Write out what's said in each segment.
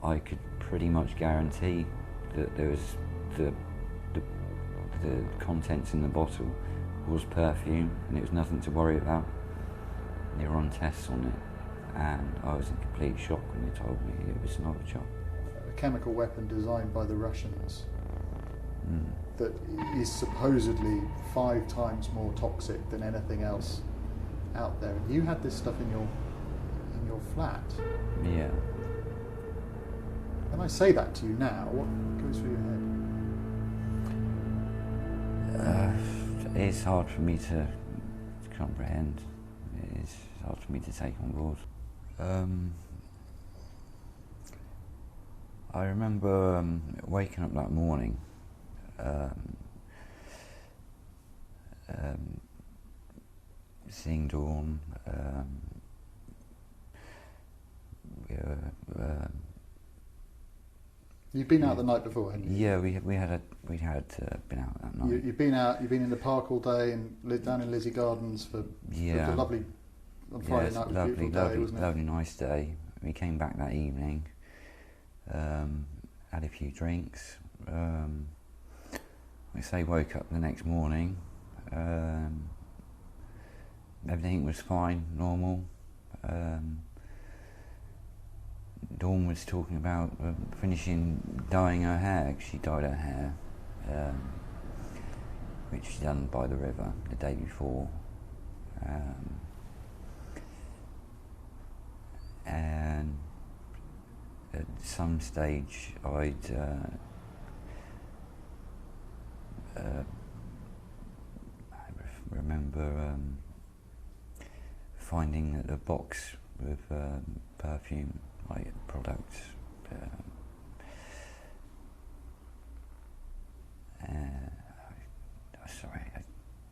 I could pretty much guarantee that there was the contents in the bottle was perfume, and it was nothing to worry about. They were on tests on it, and I was in complete shock when they told me it was Novichok. A chemical weapon designed by the Russians that is supposedly 5 times more toxic than anything else out there. And you had this stuff in your flat. Yeah. When I say that to you now, what goes through your head? It's hard for me to comprehend. It's hard for me to take on board. I remember waking up that morning, seeing Dawn. You'd been out the night before, hadn't you? Yeah, we had been out that night. You've been out. You've been in the park all day and lived down in Lizzie Gardens for the lovely. On Friday night was a beautiful day, wasn't it? Lovely, nice day. We came back that evening. Had a few drinks. Like I say, woke up the next morning. Everything was fine, normal. Dawn was talking about finishing dyeing her hair. She dyed her hair, which she'd done by the river the day before. And at some stage I'd remember finding a box with perfume, like products. Sorry.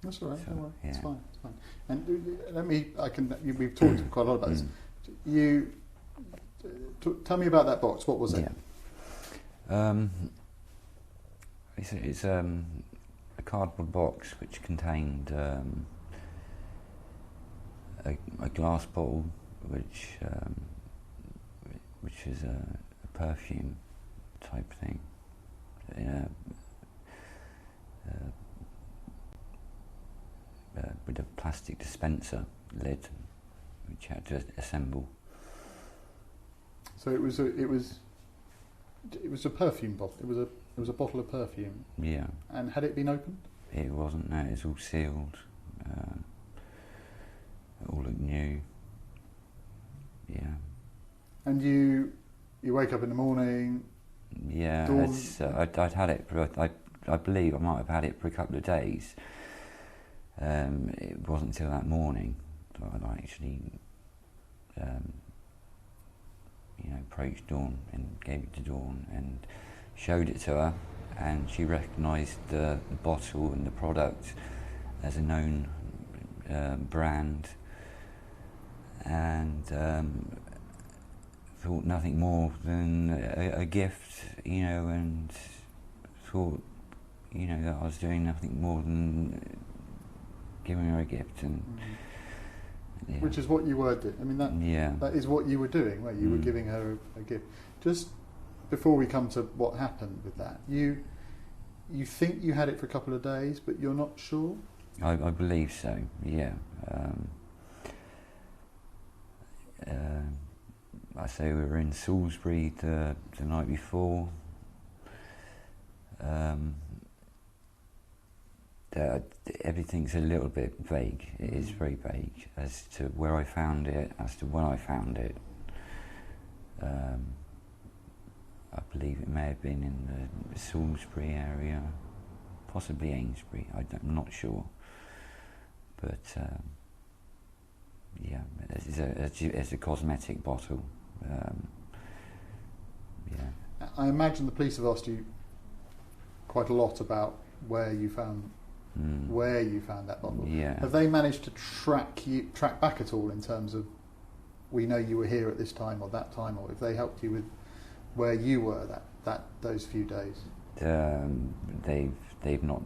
That's all right. So, don't worry. yeah. It's fine. It's fine. And we've talked quite a lot about this. You tell me about that box. What was it? Yeah. It's a cardboard box which contained a glass bottle, which is a perfume type thing. With a plastic dispenser lid, which you had to assemble. So it was a perfume bottle. It was a bottle of perfume. Yeah. And had it been opened? It wasn't. No, it was all sealed. It all looked new. Yeah. And you wake up in the morning. Yeah. I'd had it for. I believe I might have had it for a couple of days. It wasn't until that morning that I actually, approached Dawn and gave it to Dawn and showed it to her, and she recognised the bottle and the product as a known brand, and thought nothing more than a gift, and thought, that I was doing nothing more than giving her a gift, and yeah. Which is what you were doing. I mean, that is what you were doing, where you were giving her a gift. Just before we come to what happened with that, you think you had it for a couple of days, but you're not sure? I believe so. Yeah. I say we were in Salisbury the night before. Everything's a little bit vague. It is very vague as to where I found it, as to when I found it. I believe it may have been in the Salisbury area, possibly Amesbury. I'm not sure, but yeah, it's a cosmetic bottle. Yeah. I imagine the police have asked you quite a lot about where you found that bottle. Yeah. Have they managed to track back at all in terms of, we know you were here at this time or that time, or if they helped you with where you were those few days? They've not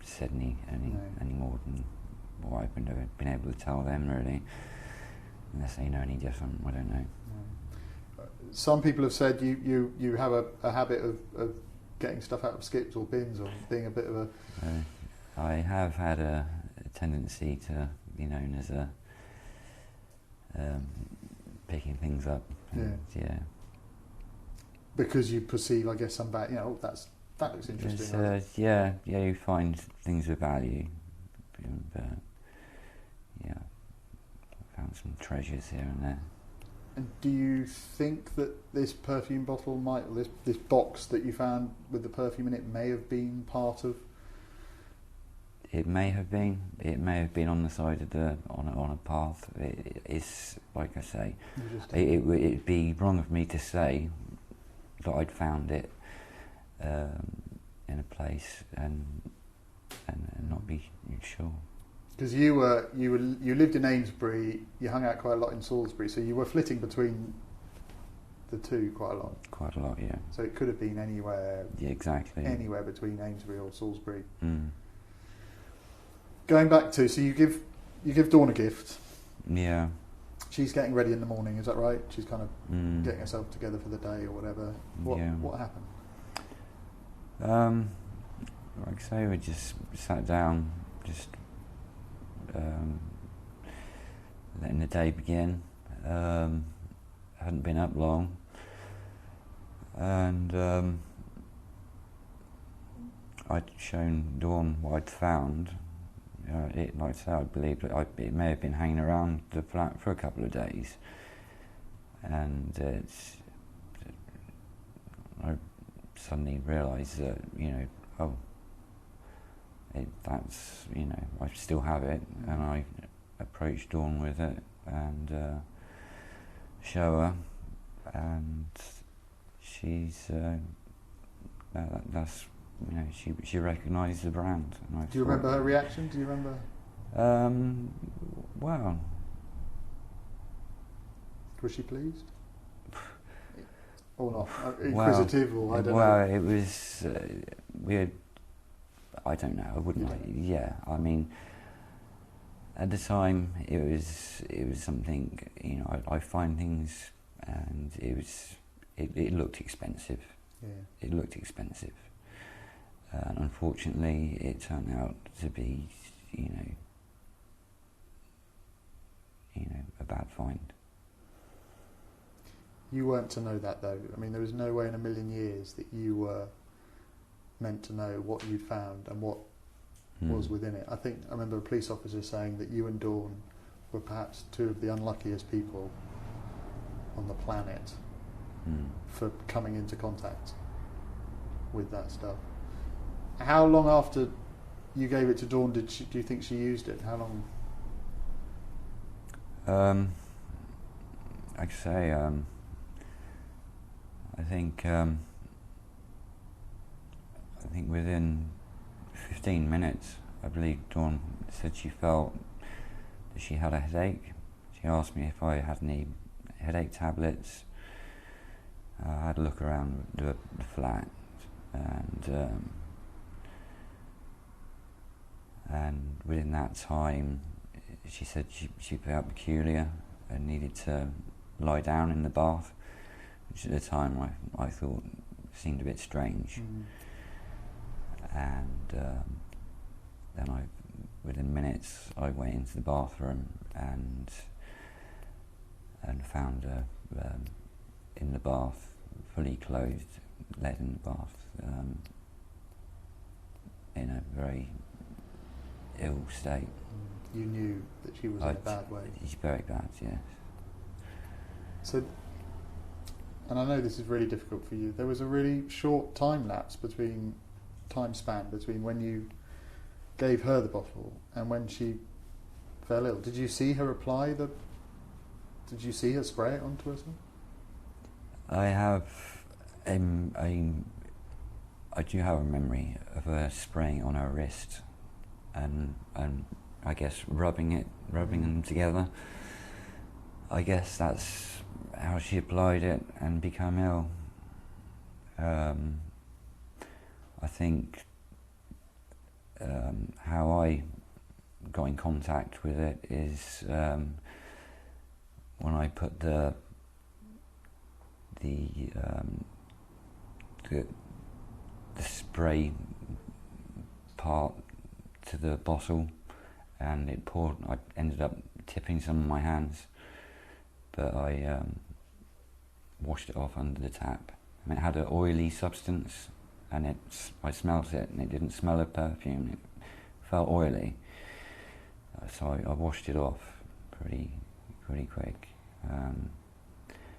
said any more than what I've been able to tell them, really. Unless they know any different, I don't know. some people have said you have a habit of getting stuff out of skips or bins, or being a bit of a... I have had a tendency to be known as a picking things up. Yeah. Because you perceive, I guess, some bad... that looks interesting. Yeah, you find things of value. Yeah, I found some treasures here and there. And do you think that this perfume bottle might, or this box that you found with the perfume in it, may have been part of? It may have been. It may have been on the side of on a path. It's like I say. It'd be wrong of me to say that I'd found it in a place and not be sure. Because you lived in Amesbury, you hung out quite a lot in Salisbury, so you were flitting between the two quite a lot. Quite a lot, yeah. So it could have been anywhere. Yeah, exactly. Anywhere between Amesbury or Salisbury. Mm. Going back to, so you give Dawn a gift. Yeah. She's getting ready in the morning, is that right? She's kind of getting herself together for the day or whatever. What happened? Like I say, we just sat down, just letting the day begin. Hadn't been up long, and I'd shown Dawn what I'd found. Like I say, I believe that it may have been hanging around the flat for a couple of days, and I suddenly realised that I still have it, and I approached Dawn with it and show her, and she's she recognised the brand. And do you remember her reaction? Do you remember? Well, was she pleased? Or not? Inquisitive, or I don't know. Well, it was weird. I don't know. I wouldn't. Yeah, I mean, at the time, it was something. I find things, and it looked expensive. Yeah. It looked expensive, and unfortunately, it turned out to be, a bad find. You weren't to know that, though. I mean, there was no way in a million years that you were meant to know what you'd found and what was within it. I remember a police officer saying that you and Dawn were perhaps two of the unluckiest people on the planet for coming into contact with that stuff. How long after you gave it to Dawn do you think she used it? How long? Like I say, I think within 15 minutes, I believe Dawn said she felt that she had a headache. She asked me if I had any headache tablets. I had a look around the flat, and within that time, she said she felt peculiar and needed to lie down in the bath, which at the time I thought seemed a bit strange. And then within minutes, I went into the bathroom and found her in the bath, fully clothed, led in the bath, in a very ill state. You knew that she was in a bad way? It's very bad, yes. So, and I know this is really difficult for you, there was a really short time span between when you gave her the bottle and when she fell ill. Did you see her did you see her spray it onto herself? I have I do have a memory of her spraying on her wrist and I guess rubbing them together. I guess that's how she applied it and became ill. I think how I got in contact with it is when I put the the spray part to the bottle, and it poured. I ended up tipping some of my hands, but I washed it off under the tap. And it had an oily substance, and I smelled it, and it didn't smell of perfume. It felt oily, so I washed it off pretty quick.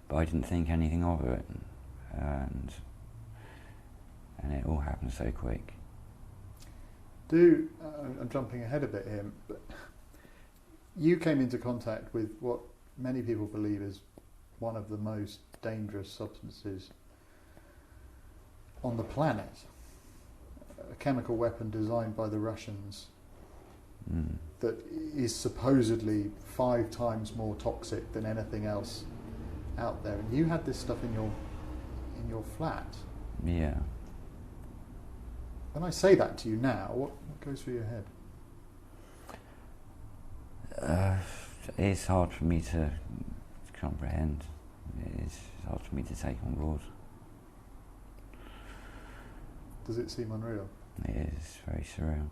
But I didn't think anything of it, and it all happened so quick. I'm jumping ahead a bit here, but you came into contact with what many people believe is one of the most dangerous substances on the planet, a chemical weapon designed by the Russians that is supposedly 5 times more toxic than anything else out there. And you had this stuff in your flat. Yeah. When I say that to you now, what goes through your head? It's hard for me to comprehend. It's hard for me to take on board. Does it seem unreal? It is very surreal.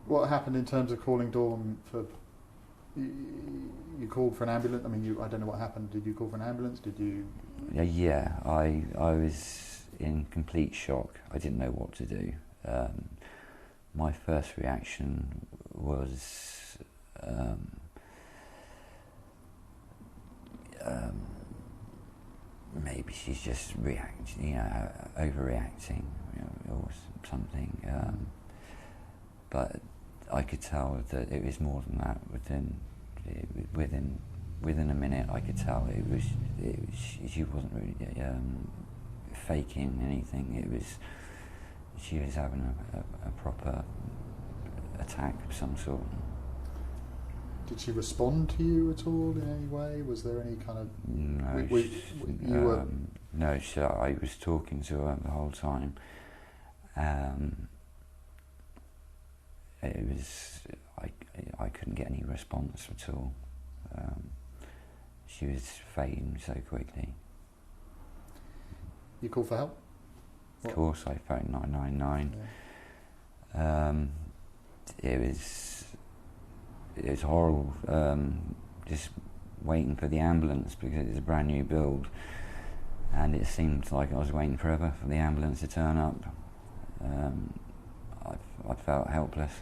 What happened in terms of calling Dawn for... You called for an ambulance? I mean, I don't know what happened. Did you call for an ambulance? Did you... Yeah, I was in complete shock. I didn't know what to do. My first reaction was maybe she's just overreacting, or something. But I could tell that it was more than that. Within a minute, I could tell it was she wasn't really faking anything. She was having a proper attack of some sort. Did she respond to you at all in any way? Was there any kind of... No, I was talking to her the whole time. It was... I couldn't get any response at all. She was fading so quickly. You called for help? Of course, I phoned 999. Yeah. It was horrible, just waiting for the ambulance because it's a brand new build, and it seemed like I was waiting forever for the ambulance to turn up. I felt helpless.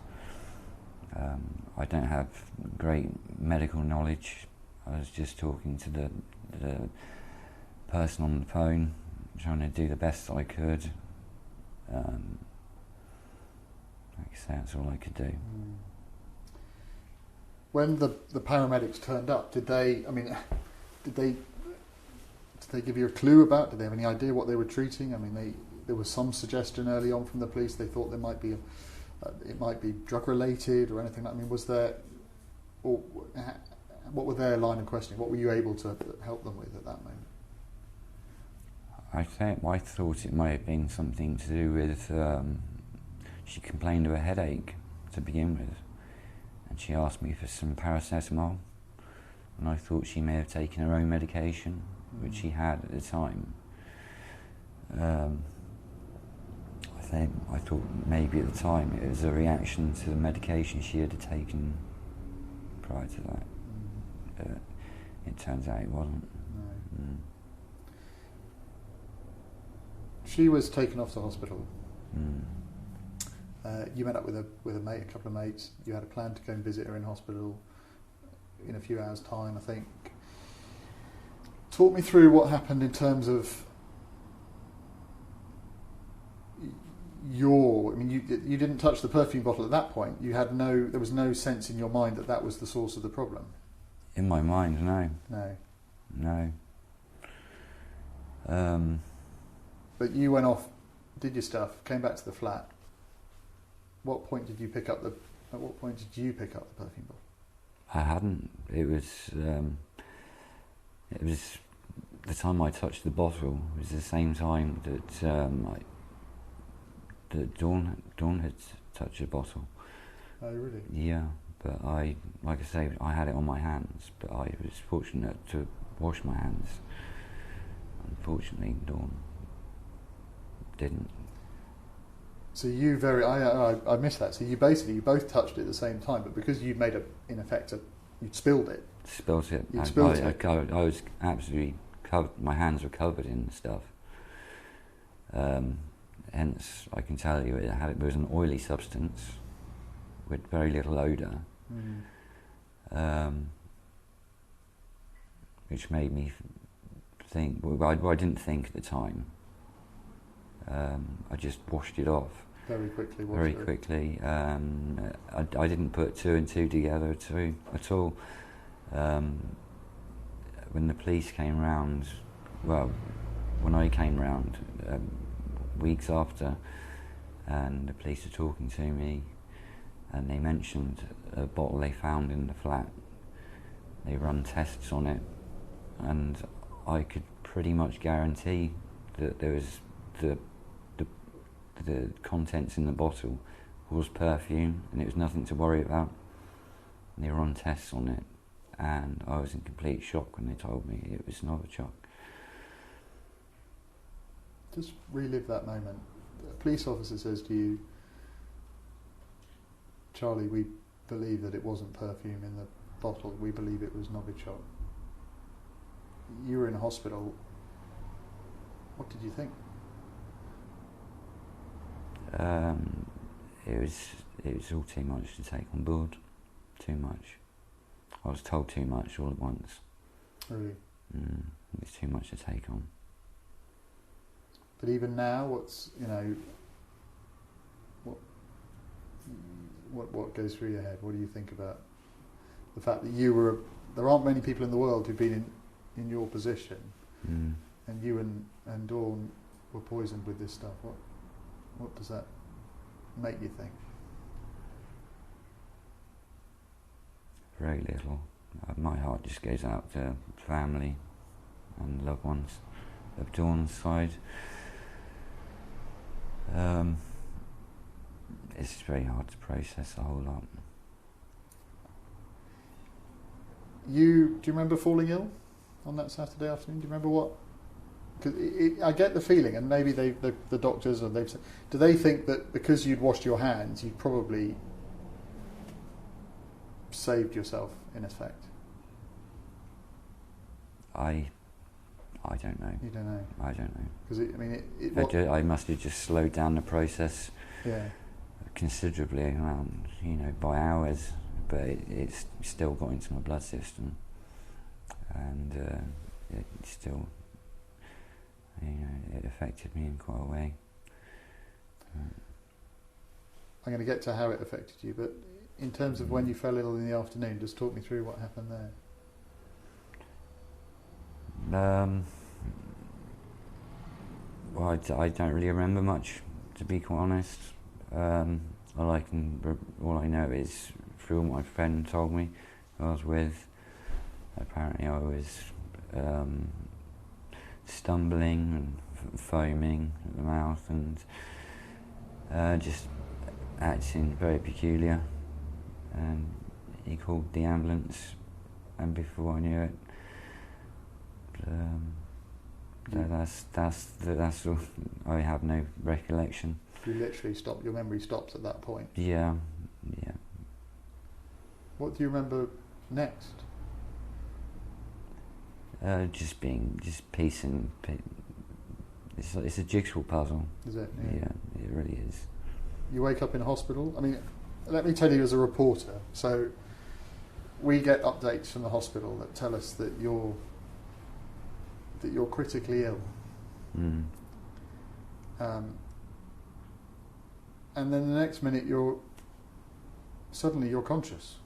I don't have great medical knowledge. I was just talking to the person on the phone, trying to do the best I could. Like I say, that's all I could do. When the paramedics turned up, did they give you a clue about? Did they have any idea what they were treating? I mean, there was some suggestion early on from the police. They thought there might be it might be drug related or anything. I mean, was there? Or what were their line of questioning? What were you able to help them with at that moment? I thought it might have been something to do with she complained of a headache to begin with, and she asked me for some paracetamol, and I thought she may have taken her own medication, which she had at the time. I thought maybe at the time it was a reaction to the medication she had taken prior to that. It turns out it wasn't. No. She was taken off to hospital. You met up with a mate, a couple of mates. You had a plan to go and visit her in hospital in a few hours' time, I think. Talk me through what happened in terms of you didn't touch the perfume bottle at that point. There was no sense in your mind that was the source of the problem. In my mind, no. No. But you went off, did your stuff, came back to the flat. At what point did you pick up the perfume bottle? I hadn't. It was the time I touched the bottle. It was the same time that Dawn had touched the bottle. Oh, really? Yeah, but like I say, I had it on my hands, but I was fortunate to wash my hands. Unfortunately, Dawn didn't. So you I missed that. So you both touched it at the same time, but because you'd made you'd spilled it. Spilt it. You'd spilled it. I was absolutely covered. My hands were covered in stuff. Hence, I can tell you it was an oily substance with very little odour, which made me think. Well, I didn't think at the time. I just washed it off very quickly. I didn't put two and two together at all. When the police came round, well, when I came round weeks after, and the police were talking to me, and they mentioned a bottle they found in the flat. They run tests on it, and I could pretty much guarantee that there was the contents in the bottle was perfume, and it was nothing to worry about. And they run tests on it, and I was in complete shock when they told me it was Novichok. Just relive that moment. A police officer says to you, Charlie, we believe that it wasn't perfume in the bottle, we believe it was Novichok. You were in hospital. What did you think? It was all too much to take on board. Too much. I was told too much all at once. Really? It was too much to take on. But even now, what goes through your head? What do you think about the fact that there aren't many people in the world who've been in your position, and you and Dawn were poisoned with this stuff? What does that make you think? Very little. My heart just goes out to family and loved ones of Dawn's side. It's very hard to process a whole lot. Do you remember falling ill on that Saturday afternoon? Do you remember what? Because I get the feeling, and maybe the doctors, and they've said, do they think that because you'd washed your hands, you probably saved yourself in effect? I don't know. You don't know. I don't know. Because I must have just slowed down the process. Yeah. Considerably, by hours, but it's still got into my blood system, and it still, it affected me in quite a way. I'm going to get to how it affected you, but in terms of when you fell ill in the afternoon, just talk me through what happened there. Well, I don't really remember much, to be quite honest. All I know is through what my friend told me who I was with. Apparently I was stumbling and foaming at the mouth and just acting very peculiar. And he called the ambulance, and before I knew it, that's all. I have no recollection. You literally stopped. Your memory stops at that point. Yeah. What do you remember next? Just piecing. It's a jigsaw puzzle. Is it? Yeah, it really is. You wake up in hospital. I mean, let me tell you as a reporter. So, we get updates from the hospital that tell us that you're critically ill. And then the next minute you're conscious.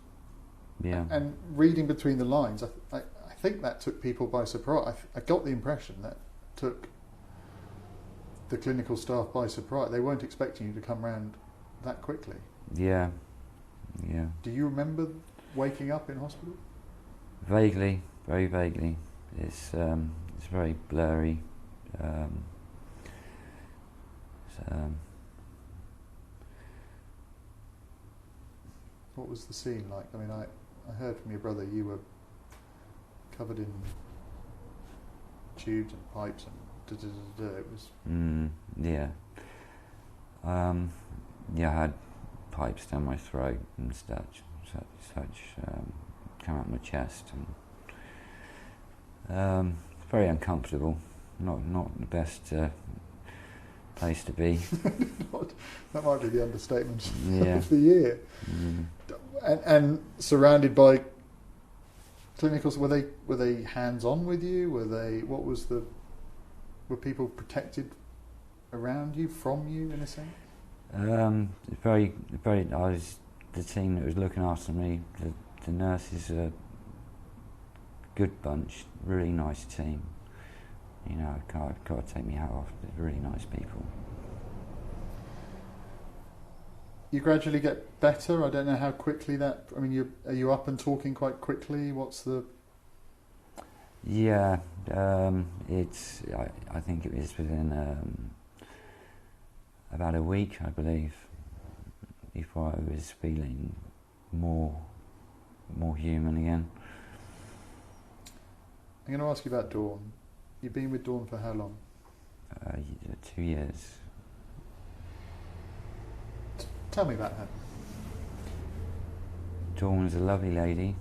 Yeah. And reading between the lines, I think that took people by surprise. I got the impression that took the clinical staff by surprise. They weren't expecting you to come round that quickly. Yeah. Do you remember waking up in hospital? Vaguely, very vaguely. It's very blurry. What was the scene like? I mean, I heard from your brother you were covered in tubes and pipes and it was... Yeah. Yeah, I had pipes down my throat and such come out my chest, and very uncomfortable. Not the best place to be. That might be the understatement of Yeah. the year. And surrounded by clinicals, were they hands on with you? Were people protected around you, from you, in a sense? Very. I was the team that was looking after me. The nurses are a good bunch, really nice team. You know, I've got to take my hat off. They're really nice people. You gradually get better. I don't know how quickly that. I mean, are you up and talking quite quickly? What's the? Yeah, it's. I think it was within about a week, I believe, before I was feeling more human again. I'm going to ask you about Dawn. You've been with Dawn for how long? 2 years. Tell me about her. Dawn was a lovely lady.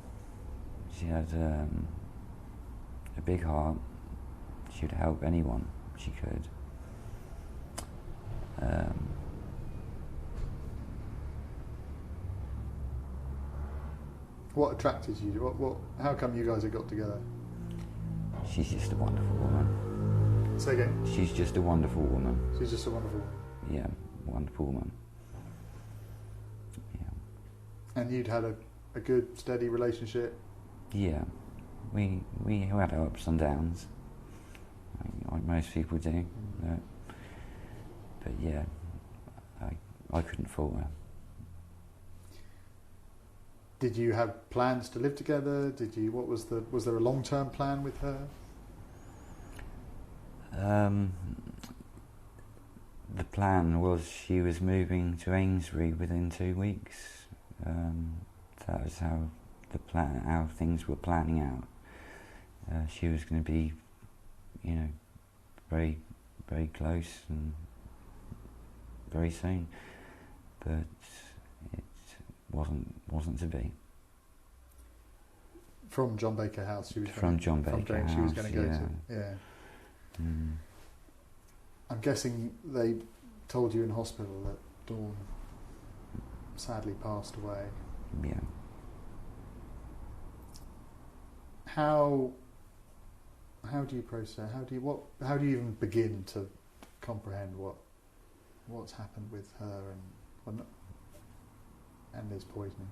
She had a big heart. She would help anyone she could. What attracted you? How come you guys have got together? She's just a wonderful woman. Say again? She's just a wonderful woman. She's just a wonderful... Yeah, wonderful woman. Yeah. And you'd had a good, steady relationship? Yeah. We had our ups and downs, like most people do. But yeah, I couldn't fault her. Did you have plans to live together? Was there a long-term plan with her? The plan was she was moving to Amesbury within 2 weeks. That was how things were planning out. She was going to be, you know, very, very close and very soon, but it wasn't to be. From John Baker House, she was from John Baker House. She was going to go to. Yeah. Mm. I'm guessing they told you in hospital that Dawn sadly passed away. Yeah. How do you process? How do you even begin to comprehend what's happened with her and this poisoning?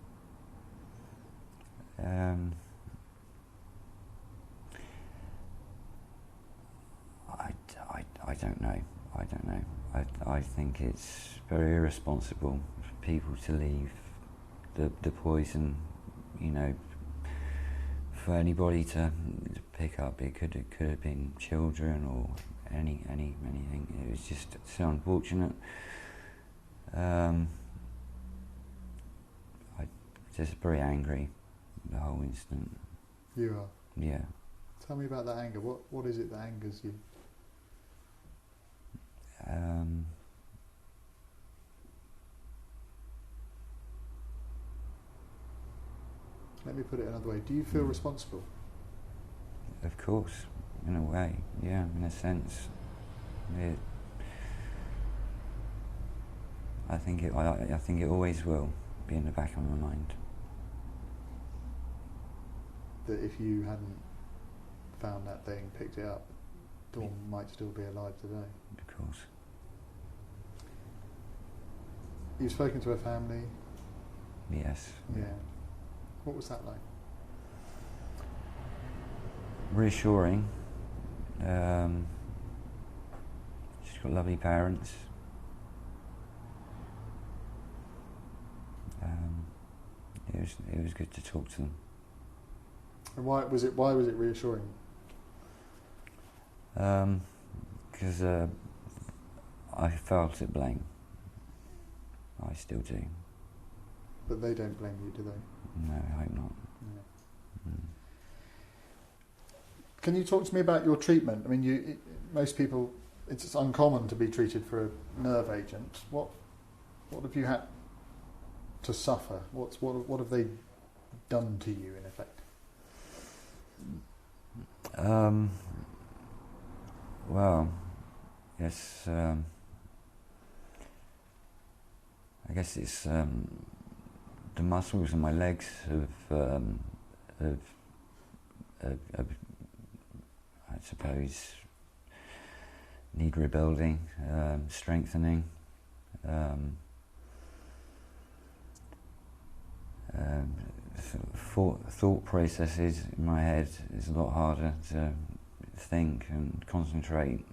I don't know. I think it's very irresponsible for people to leave the poison, you know, for anybody to pick up. It could have been children or anything. It was just so unfortunate. I just very angry the whole instant. You are? Yeah. Tell me about that anger. What is it that angers you? Let me put it another way. Do you feel responsible? Of course, in a way, yeah, in a sense. I think it always will be in the back of my mind. That if you hadn't found that thing, picked it up, Dawn might still be alive today. Of course. You've spoken to her family? Yes. Yeah. What was that like? Reassuring. She's got lovely parents. It was good to talk to them. And why was it reassuring? Because I felt at blame. I still do. But they don't blame you, do they? No, I hope not. No. Can you talk to me about your treatment? I mean, most people, it's uncommon to be treated for a nerve agent. What have you had to suffer? What have they done to you, in effect? Well, yes. I guess it's the muscles in my legs have I suppose, need rebuilding, strengthening. Thought processes in my head is a lot harder to think and concentrate.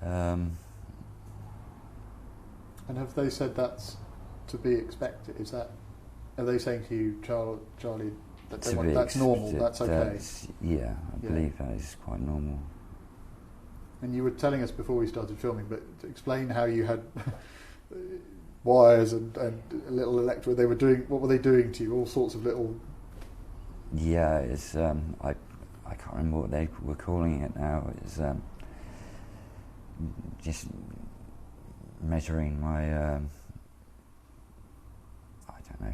And have they said that's to be expected? Are they saying to you, Charlie, that's normal, that's okay? I believe that is quite normal. And you were telling us before we started filming, but to explain how you had wires and a little electrode. What were they doing to you? All sorts of little. Yeah, it's I can't remember what they were calling it now. It's just measuring my I don't know.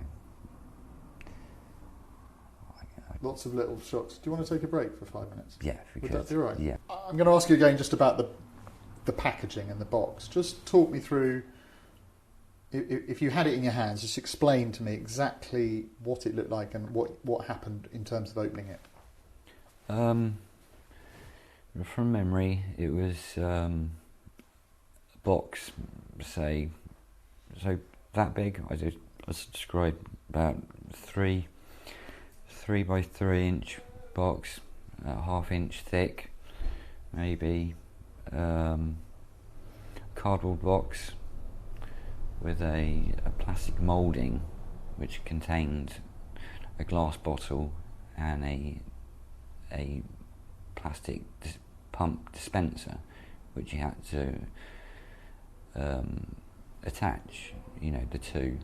Lots of little shocks. Do you want to take a break for 5 minutes? Yeah, if we Would could. that be all right? Yeah. I'm going to ask you again just about the packaging and the box. Just talk me through, if you had it in your hands, just explain to me exactly what it looked like and what happened in terms of opening it. From memory, it was a box, say, so that big. I described about 3 by 3 inch box, ½ inch thick, maybe, cardboard box with a plastic moulding which contained a glass bottle and a plastic pump dispenser which you had to attach, the two.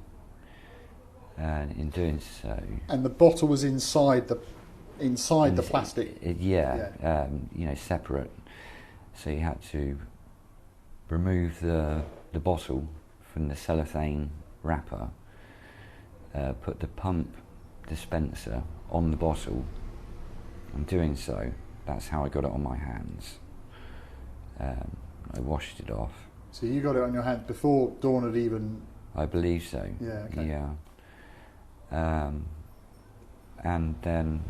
And in doing so, and the bottle was inside the plastic. Separate. So you had to remove the bottle from the cellophane wrapper, put the pump dispenser on the bottle. In doing so, that's how I got it on my hands. I washed it off. So you got it on your hands before Dawn had even. I believe so. Yeah. Okay. Yeah. And then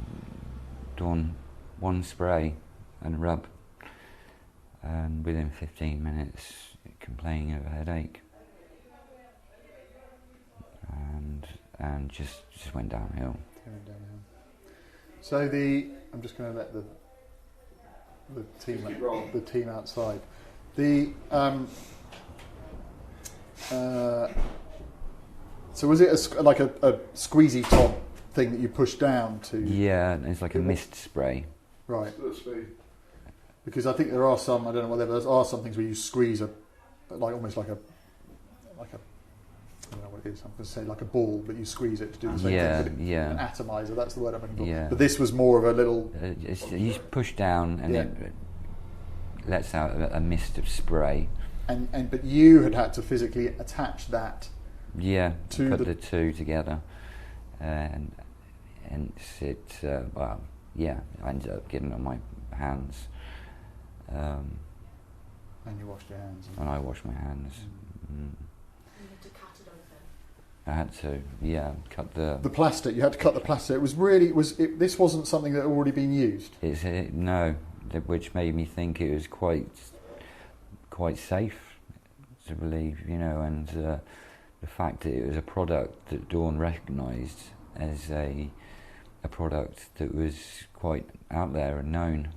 Dawn one spray and rub, and within 15 minutes complaining of a headache, and just went downhill. So I'm just going to let the team outside. So was it like a squeezy top thing that you push down to? Yeah, it's like a mist spray. Right. Because I think there are some, I don't know whether there are some things where you squeeze almost like a I don't know what it is, I'm going to say like a ball, but you squeeze it to do the same thing. Yeah. An atomizer, that's the word I'm looking for. Yeah. But this was more of a little. You push down and it lets out a mist of spray. But you had to physically attach that. Yeah, put the two together, and I ended up getting it on my hands. And you washed your hands. And I washed my hands. You had to cut it open. I had to, cut the plastic. You had to cut the plastic. This wasn't something that had already been used. No, which made me think it was quite safe to believe, and the fact that it was a product that Dawn recognised as a product that was quite out there and known.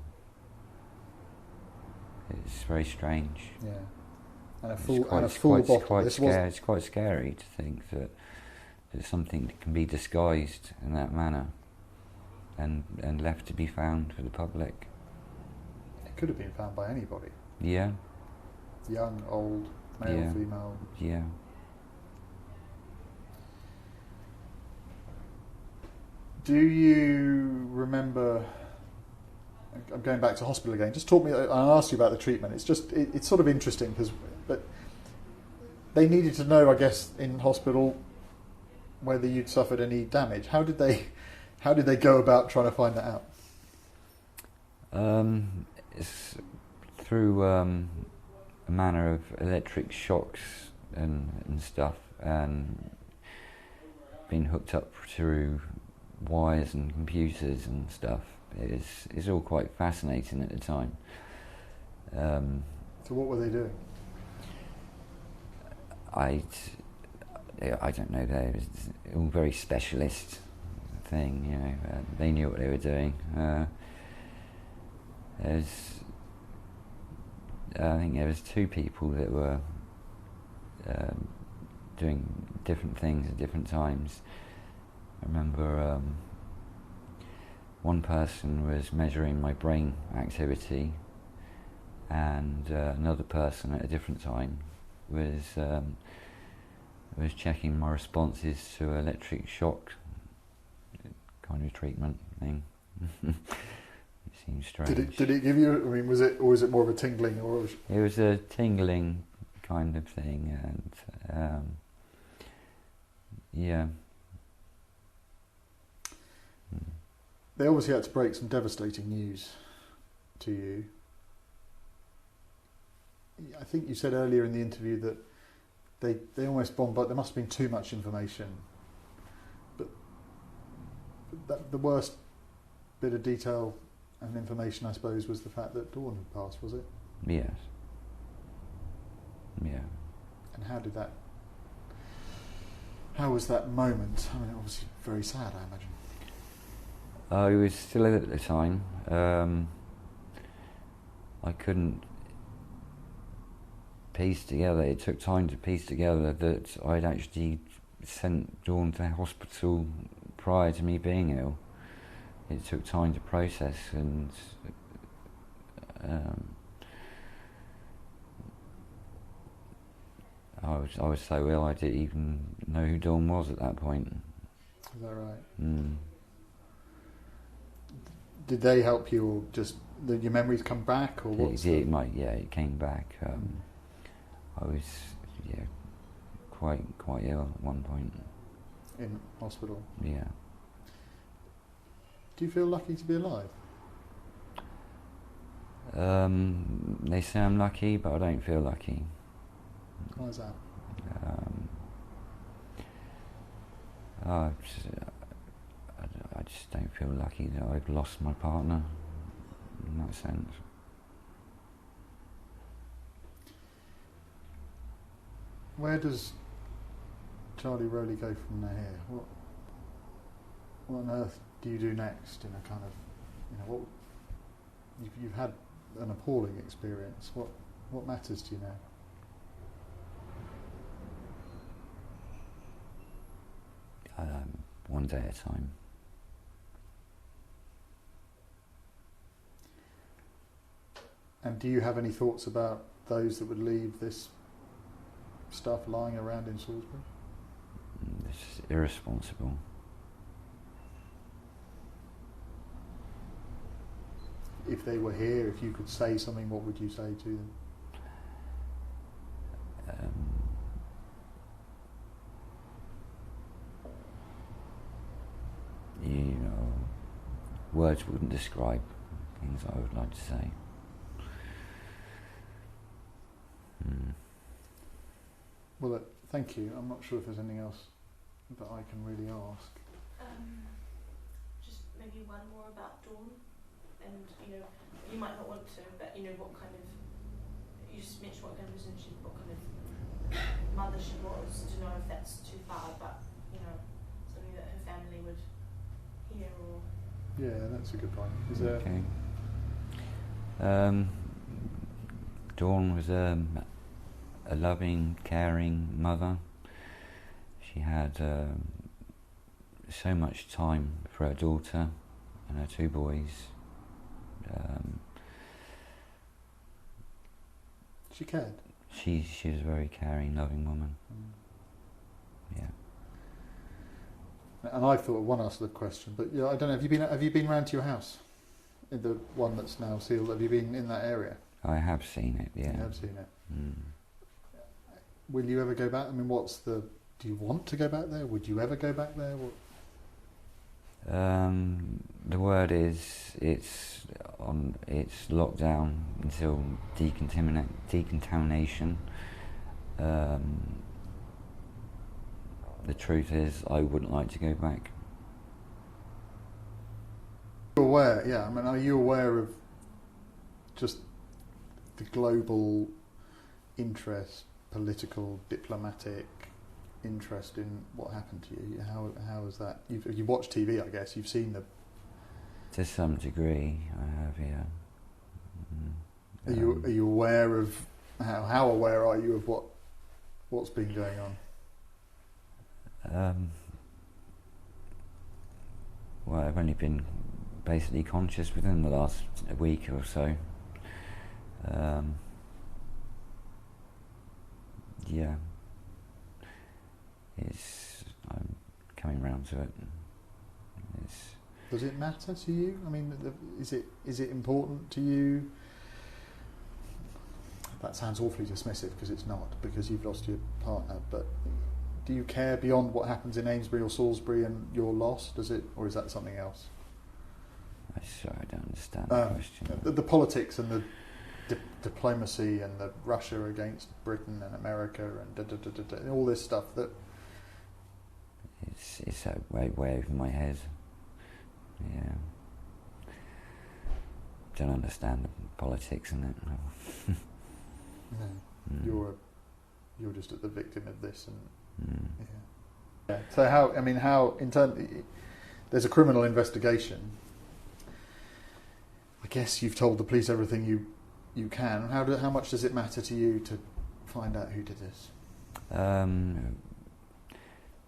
It's very strange. Yeah, and a full bottle. It's quite scary to think that something can be disguised in that manner and left to be found for the public. It could have been found by anybody. Yeah. Young, old, male, female. Yeah. Do you remember? I'm going back to hospital again. Just talk me. I'll ask you about the treatment. It's just it's sort of interesting but they needed to know, I guess, in hospital whether you'd suffered any damage. How did they go about trying to find that out? It's through a manner of electric shocks and stuff, and being hooked up through wires and computers and stuff. It's all quite fascinating at the time. So what were they doing? I don't know. They was all very specialist thing, you know. They knew what they were doing. I think there was two people that were doing different things at different times. I remember one person was measuring my brain activity, and another person at a different time was checking my responses to electric shock kind of treatment thing. It seems strange. Did it give you? I mean, was it more of a tingling, or it was a tingling kind of thing, and yeah. They obviously had to break some devastating news to you. I think you said earlier in the interview that they almost bombarded. There must have been too much information, but the worst bit of detail and information, I suppose, was the fact that Dawn had passed. Was it? Yes. Yeah. And how was that moment? I mean, obviously very sad, I imagine. I was still ill at the time. I couldn't piece together. It took time to piece together that I'd actually sent Dawn to hospital prior to me being ill. It took time to process, and I was so ill I didn't even know who Dawn was at that point. Is that right? Mm. Did they help you, or just did your memories come back, or what? It came back. I was quite ill at one point. In hospital? Yeah. Do you feel lucky to be alive? They say I'm lucky, but I don't feel lucky. Why is that? I just don't feel lucky that I've lost my partner in that sense. Where does Charlie Rowley go from here? What on earth do you do next? In a kind of, what you've had an appalling experience. What matters to you now? One day at a time. And do you have any thoughts about those that would leave this stuff lying around in Salisbury? It's irresponsible. If they were here, if you could say something, what would you say to them? Words wouldn't describe things I would like to say. Well, thank you. I'm not sure if there's anything else that I can really ask. Just maybe one more about Dawn, and you might not want to, but what kind of, you just mentioned what kind of person she, what kind of mother she was. To know if that's too far, but something that her family would hear or. Yeah, that's a good point. Is there? Okay. Dawn was a loving, caring mother. She had so much time for her daughter and her two boys. She cared. She was a very caring, loving woman. Yeah. And I thought of one asked the question, but yeah, I don't know. Have you been round to your house, in the one that's now sealed? Have you been in that area? I have seen it. Yeah. You have seen it. Mm. Will you ever go back? I mean, do you want to go back there? Would you ever go back there? What? The word is it's locked down until decontamination. The truth is, I wouldn't like to go back. Aware, yeah. I mean, are you aware of just the global interest, political, diplomatic interest in what happened to you? How is that? You've watched TV, I guess. You've seen the. To some degree, I have. Yeah. Are you aware of how aware are you of what's been going on? Well, I've only been basically conscious within the last week or so. Yeah. I'm coming round to it. Does it matter to you? I mean, is it important to you? That sounds awfully dismissive, because it's not, because you've lost your partner. But do you care beyond what happens in Amesbury or Salisbury and your loss? Does it, or is that something else? I'm sorry, I don't understand the question. The politics and the diplomacy and the Russia against Britain and America and all this stuff that. It's way over my head. Yeah. Don't understand the politics in it. No. No. You're just the victim of this, and yeah. So how there's a criminal investigation. I guess you've told the police everything you can. How much does it matter to you to find out who did this?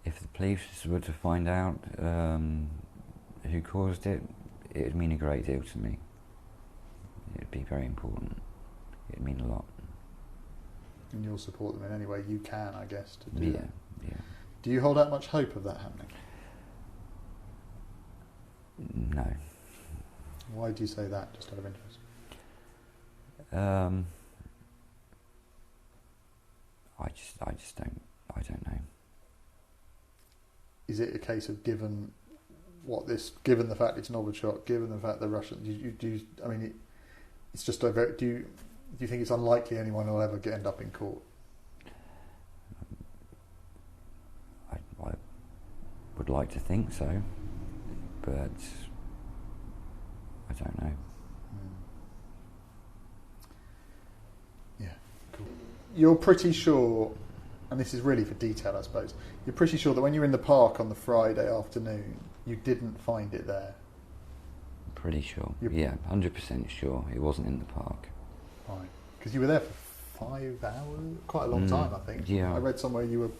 If the police were to find out who caused it, it would mean a great deal to me. It would be very important. It would mean a lot. And you'll support them in any way you can, I guess, to do that. Yeah. Do you hold out much hope of that happening? No. Why do you say that, just out of interest? I don't know. Is it a case of given the fact it's Novichok, given the fact the Russians, it's just a very, do you think it's unlikely anyone will ever end up in court? I would like to think so, but I don't know. Yeah, cool. You're pretty sure, and this is really for detail, I suppose, you're pretty sure that when you were in the park on the Friday afternoon, you didn't find it there? Pretty sure. Yeah, 100% sure it wasn't in the park. Right. Because you were there for 5 hours, quite a long time, I think. Yeah. I read somewhere you were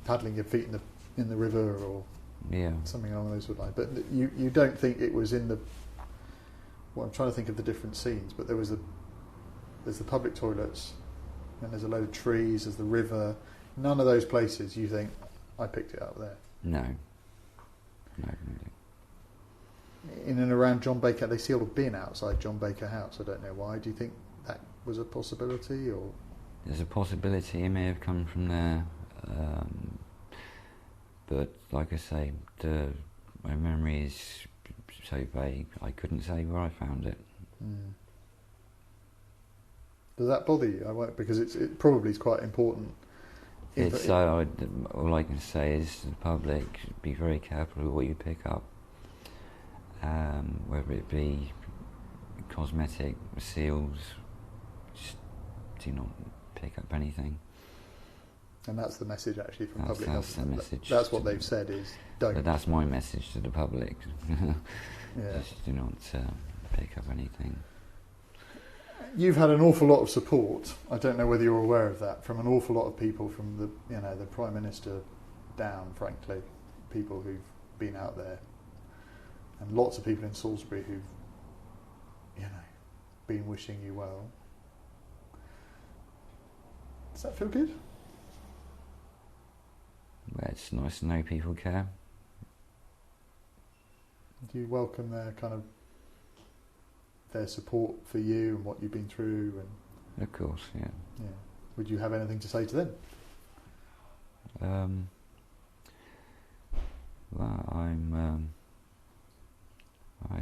paddling your feet in the river or something along those lines. But you don't think it was in the. Well, I'm trying to think of the different scenes, but there's the public toilets, and there's a load of trees, there's the river. None of those places you think I picked it up there. No. In and around John Baker, they sealed a bin outside John Baker House. I don't know why. Do you think that was a possibility, or? There's a possibility it may have come from there, but like I say, my memory is so vague. I couldn't say where I found it. Does that bother you? Because it probably is quite important. All I can say is to the public, be very careful with what you pick up. Whether it be cosmetic, seals, just do not pick up anything. And that's the message actually from public. That's the message. That's what they've said is don't. But that's my message to the public. Yeah. Just do not pick up anything. You've had an awful lot of support. I don't know whether you're aware of that, from an awful lot of people, from the Prime Minister down, frankly, people who've been out there, and lots of people in Salisbury who've, been wishing you well. Does that feel good? Well, it's nice to know people care. Do you welcome their their support for you and what you've been through? And Of course, yeah. yeah, would you have anything to say to them? Well, I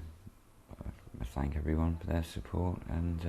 thank everyone for their support, and